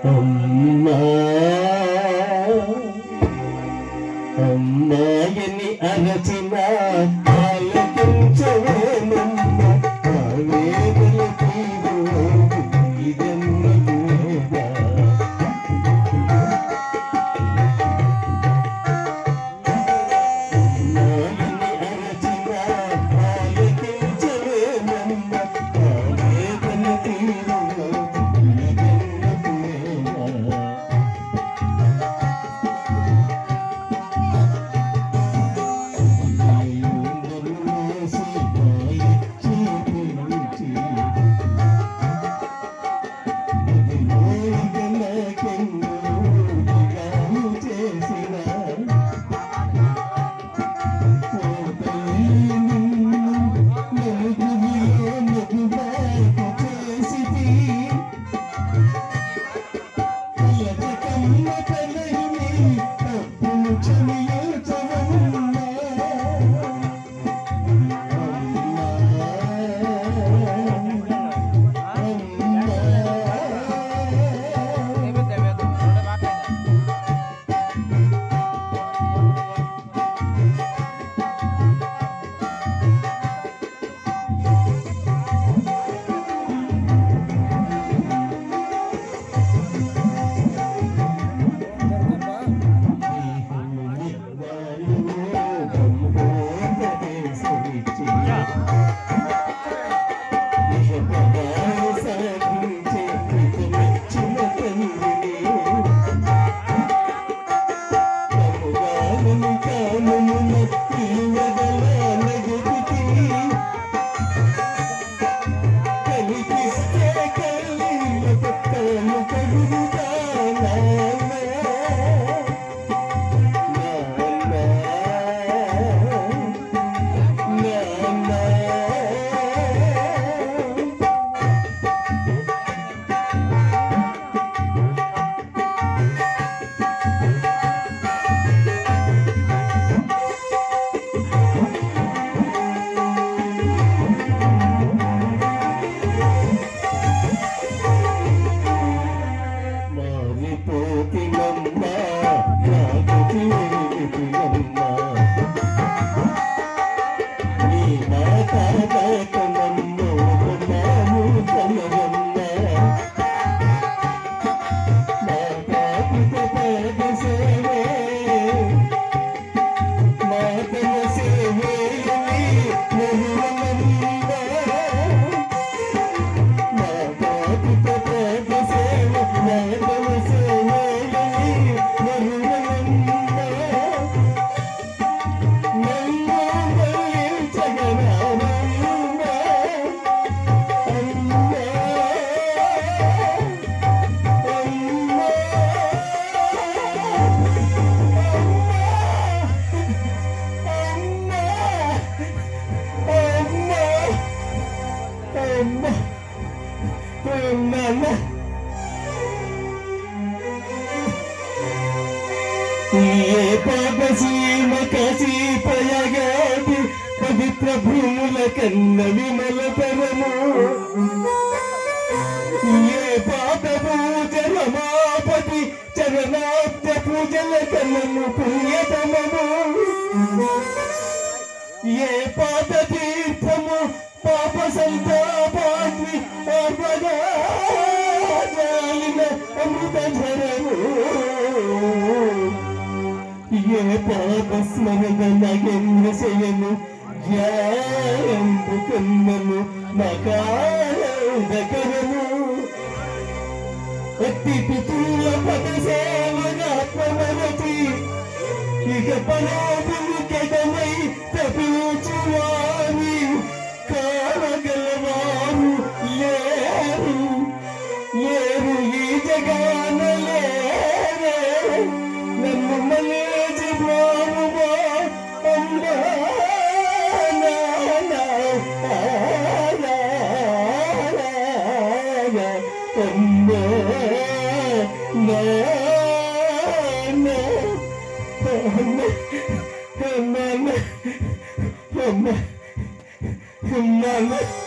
అమ్మా అమ్మాయిని అరచిన ఆలకించవేనమ్మ ఆవేదన తీరు ఇదమ్మ ఏ పాపసీమ కాశీపయగాది పవిత్ర భూముల కన్న విమల పరము ఏ పాప పూజ రమాపతి చరణాబ్ద పూజల కన్నను పుణ్యతమము ఏ పాద తీర్థము పాప సంతాపాగ్ని జాలిన అమృత ధరము ఏ పాద స్మరణ నగేంద్ర శయను జ్ఞానంబు కన్నము మకారము అతి పితుల పద సేవనాత్మవరతి ఇక పరోపులు కెడమై తపించువారి కావగలవారు లేరు లేరు ఈ జగాన లేరే నన్ను మలేజి బాబుమా అమ్మా Mama,